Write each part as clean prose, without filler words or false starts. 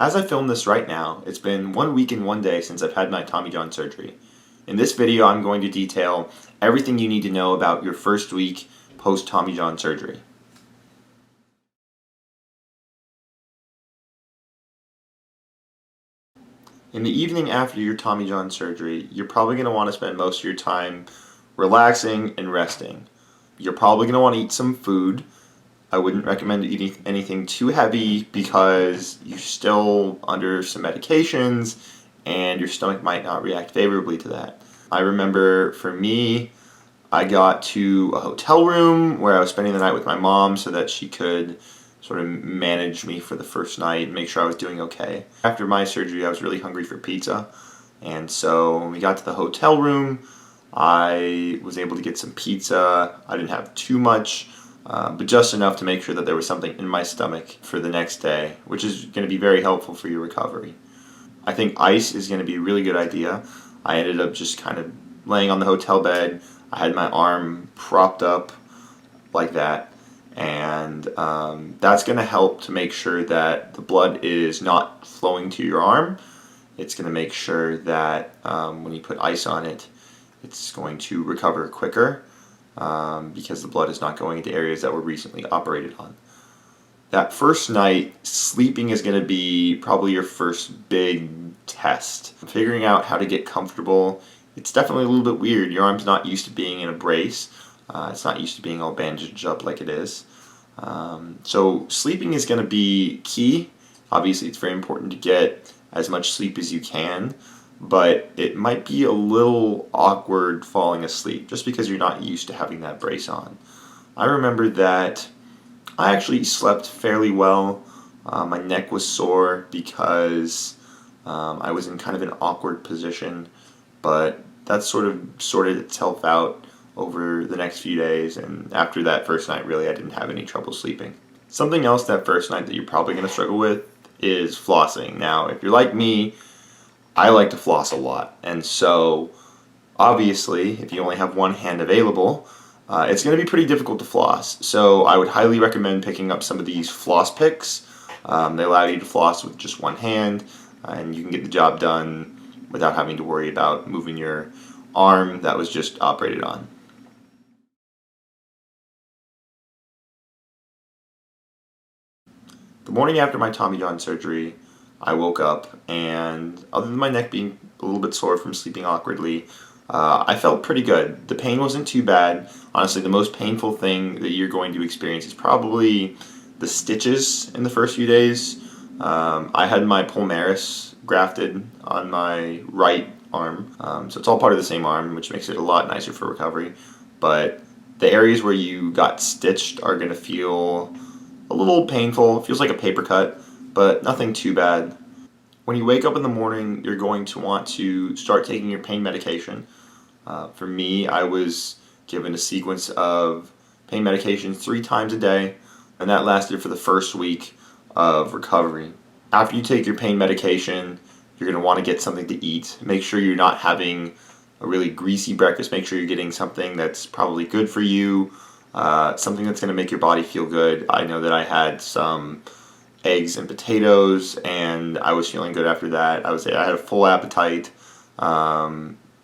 As I film this right now, it's been 1 week and 1 day since I've had my Tommy John surgery. In this video, I'm going to detail everything you need to know about your first week post Tommy John surgery. In the evening after your Tommy John surgery, you're probably going to want to spend most of your time relaxing and resting. You're probably going to want to eat some food. I wouldn't recommend eating anything too heavy because you're still under some medications and your stomach might not react favorably to that. I remember for me, I got to a hotel room where I was spending the night with my mom so that she could sort of manage me for the first night and make sure I was doing okay. After my surgery, I was really hungry for pizza, and so when we got to the hotel room, I was able to get some pizza. I didn't have too much, but just enough to make sure that there was something in my stomach for the next day, which is going to be very helpful for your recovery. I think ice is going to be a really good idea. I ended up just kind of laying on the hotel bed. I had my arm propped up like that, and that's going to help to make sure that the blood is not flowing to your arm. It's going to make sure that when you put ice on it, it's going to recover quicker because the blood is not going into areas that were recently operated on. That first night, sleeping is going to be probably your first big test. Figuring out how to get comfortable. It's definitely a little bit weird. Your arm's not used to being in a brace. It's not used to being all bandaged up like it is. So sleeping is going to be key. Obviously, it's very important to get as much sleep as you can, but it might be a little awkward falling asleep just because you're not used to having that brace on. I remember that I actually slept fairly well. My neck was sore because I was in kind of an awkward position, but that sort of sorted itself out over the next few days, and after that first night, really, I didn't have any trouble sleeping. Something else that first night that you're probably going to struggle with is flossing. Now, if you're like me, I like to floss a lot, and so obviously, if you only have one hand available, it's going to be pretty difficult to floss. So I would highly recommend picking up some of these floss picks. They allow you to floss with just one hand, and you can get the job done without having to worry about moving your arm that was just operated on. The morning after my Tommy John surgery, I woke up, and other than my neck being a little bit sore from sleeping awkwardly, I felt pretty good. The pain wasn't too bad. Honestly, the most painful thing that you're going to experience is probably the stitches in the first few days. I had my palmaris grafted on my right arm, so it's all part of the same arm, which makes it a lot nicer for recovery. But the areas where you got stitched are going to feel a little painful. It feels like a paper cut, but nothing too bad. When you wake up in the morning, you're going to want to start taking your pain medication. For me, I was given a sequence of pain medications 3 times a day, and that lasted for the first week of recovery. After you take your pain medication, you're going to want to get something to eat. Make sure you're not having a really greasy breakfast. Make sure you're getting something that's probably good for you, something that's going to make your body feel good. I know that I had some eggs and potatoes, and I was feeling good after that. I had a full appetite.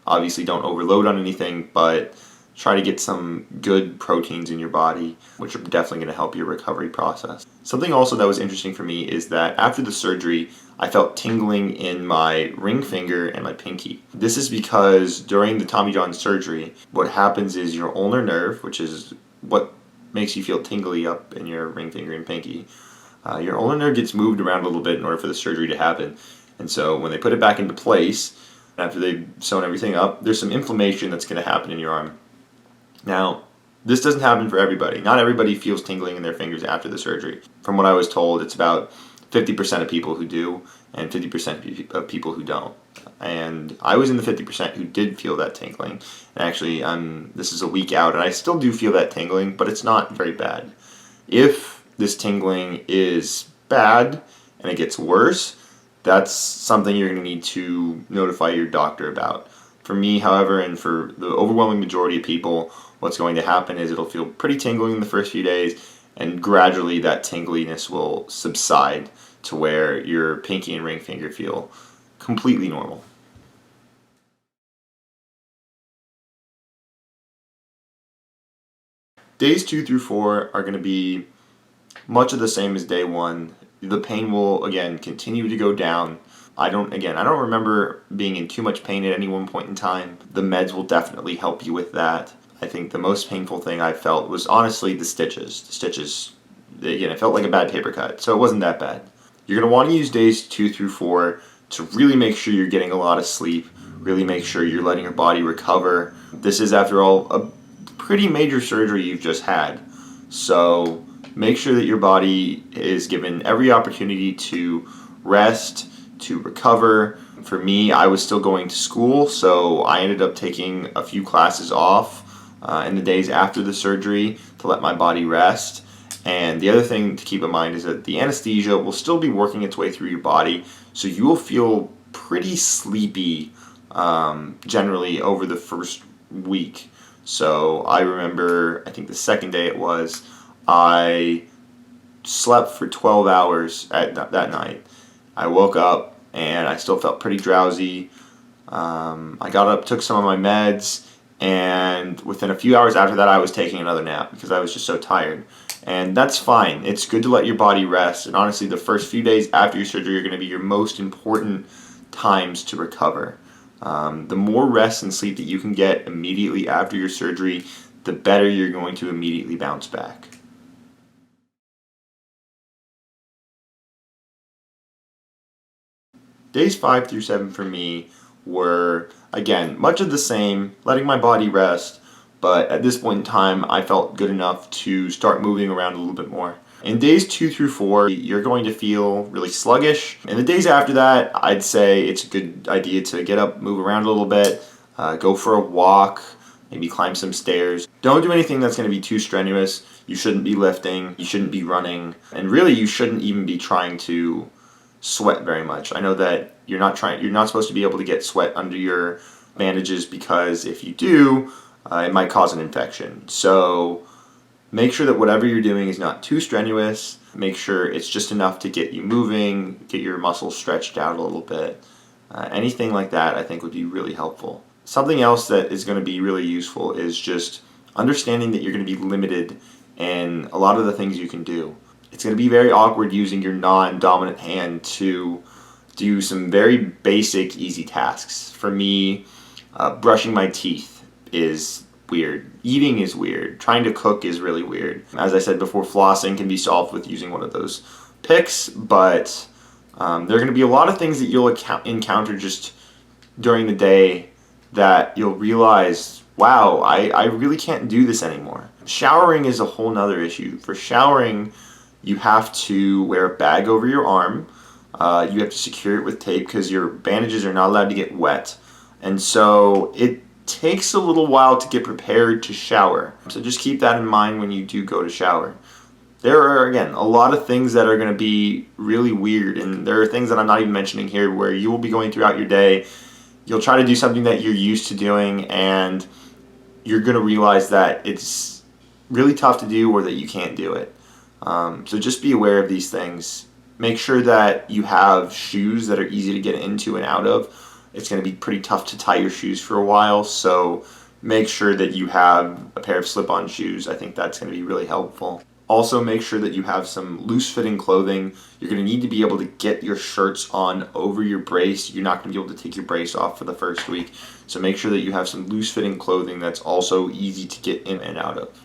Obviously, don't overload on anything, but try to get some good proteins in your body, which are definitely going to help your recovery process. Something also that was interesting for me is that after the surgery, I felt tingling in my ring finger and my pinky. This is because during the Tommy John surgery, what happens is your ulnar nerve, which is what makes you feel tingly up in your ring finger and pinky, your ulnar nerve gets moved around a little bit in order for the surgery to happen. And so when they put it back into place, after they've sewn everything up, there's some inflammation that's going to happen in your arm. Now, this doesn't happen for everybody. Not everybody feels tingling in their fingers after the surgery. From what I was told, it's about 50% of people who do and 50% of people who don't. And I was in the 50% who did feel that tingling. And actually, this is a week out, and I still do feel that tingling, but it's not very bad. If this tingling is bad and it gets worse, that's something you're going to need to notify your doctor about. For me, however, and for the overwhelming majority of people, what's going to happen is it'll feel pretty tingling in the first few days, and gradually that tingliness will subside to where your pinky and ring finger feel completely normal. Days 2 through 4 are going to be much of the same as day 1. The pain will, again, continue to go down. I don't remember being in too much pain at any one point in time. The meds will definitely help you with that. I think the most painful thing I felt was honestly the stitches. Again, it felt like a bad paper cut, so it wasn't that bad. You're going to want to use days 2 through 4 to really make sure you're getting a lot of sleep, really make sure you're letting your body recover. This is, after all, a pretty major surgery you've just had. So make sure that your body is given every opportunity to rest, to recover. For me, I was still going to school, so I ended up taking a few classes off in the days after the surgery to let my body rest. And the other thing to keep in mind is that the anesthesia will still be working its way through your body, so you will feel pretty sleepy generally over the first week. So I remember, I think the second day it was, I slept for 12 hours that night. I woke up and I still felt pretty drowsy. I got up, took some of my meds, and within a few hours after that I was taking another nap because I was just so tired. And that's fine. It's good to let your body rest. And honestly, the first few days after your surgery are going to be your most important times to recover. The more rest and sleep that you can get immediately after your surgery, the better you're going to immediately bounce back. Days 5 through 7 for me were, again, much of the same, letting my body rest, but at this point in time, I felt good enough to start moving around a little bit more. In days 2 through 4, you're going to feel really sluggish. In the days after that, I'd say it's a good idea to get up, move around a little bit, go for a walk, maybe climb some stairs. Don't do anything that's going to be too strenuous. You shouldn't be lifting, you shouldn't be running, and really you shouldn't even be trying to sweat very much. I know that you're not supposed to be able to get sweat under your bandages because if you do, it might cause an infection. So make sure that whatever you're doing is not too strenuous. Make sure it's just enough to get you moving, get your muscles stretched out a little bit. Anything like that I think would be really helpful. Something else that is going to be really useful is just understanding that you're going to be limited in a lot of the things you can do. It's going to be very awkward using your non-dominant hand to do some very basic, easy tasks. For me, brushing my teeth is weird. Eating is weird. Trying to cook is really weird. As I said before, flossing can be solved with using one of those picks, but there are going to be a lot of things that you'll encounter just during the day that you'll realize, wow, I really can't do this anymore. Showering is a whole nother issue. For showering, you have to wear a bag over your arm. You have to secure it with tape because your bandages are not allowed to get wet. And so it takes a little while to get prepared to shower. So just keep that in mind when you do go to shower. There are, again, a lot of things that are going to be really weird, and there are things that I'm not even mentioning here where you will be going throughout your day. You'll try to do something that you're used to doing, and you're going to realize that it's really tough to do or that you can't do it. So just be aware of these things. Make sure that you have shoes that are easy to get into and out of. It's going to be pretty tough to tie your shoes for a while, so make sure that you have a pair of slip-on shoes. I think that's going to be really helpful. Also, make sure that you have some loose-fitting clothing. You're going to need to be able to get your shirts on over your brace. You're not going to be able to take your brace off for the first week, so make sure that you have some loose-fitting clothing that's also easy to get in and out of.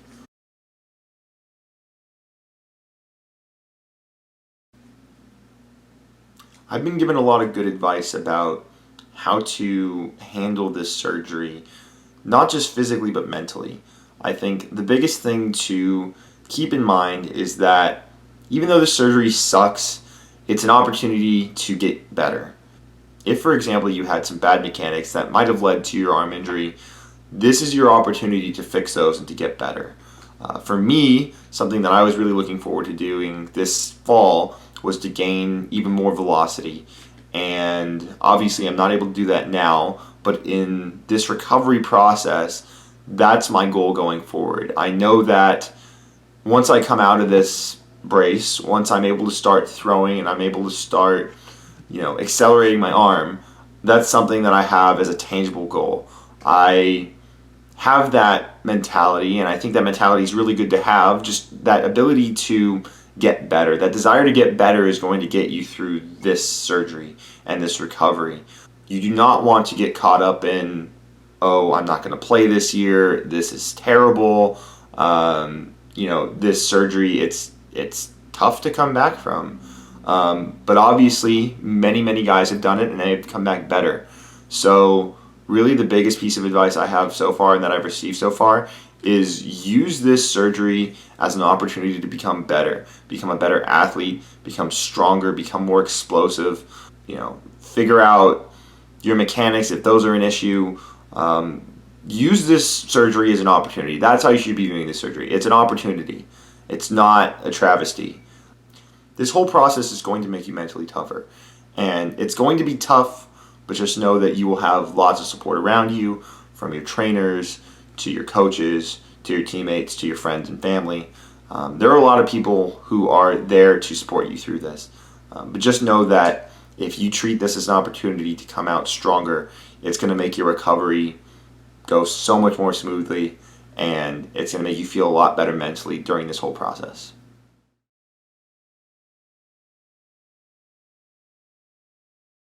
I've been given a lot of good advice about how to handle this surgery, not just physically but mentally. I think the biggest thing to keep in mind is that even though the surgery sucks, it's an opportunity to get better. If, for example, you had some bad mechanics that might have led to your arm injury, this is your opportunity to fix those and to get better. For me, something that I was really looking forward to doing this fall was to gain even more velocity. And obviously I'm not able to do that now, but in this recovery process, that's my goal going forward. I know that once I come out of this brace, once I'm able to start throwing and I'm able to start, accelerating my arm, that's something that I have as a tangible goal. I have that mentality, and I think that mentality is really good to have. Just that ability to get better, that desire to get better is going to get you through this surgery and this recovery. You do not want to get caught up in, oh, I'm not going to play this year. This is terrible. This surgery, it's tough to come back from. But obviously, many guys have done it and they've come back better. So really the biggest piece of advice I have so far and that I've received so far is use this surgery as an opportunity to become better, become a better athlete, become stronger, become more explosive, figure out your mechanics if those are an issue. Use this surgery as an opportunity. That's how you should be viewing this surgery. It's an opportunity. It's not a travesty. This whole process is going to make you mentally tougher. And it's going to be tough, but just know that you will have lots of support around you, from your trainers to your coaches to your teammates to your friends and family. There are a lot of people who are there to support you through this. But just know that if you treat this as an opportunity to come out stronger, it's going to make your recovery go so much more smoothly, and it's going to make you feel a lot better mentally during this whole process.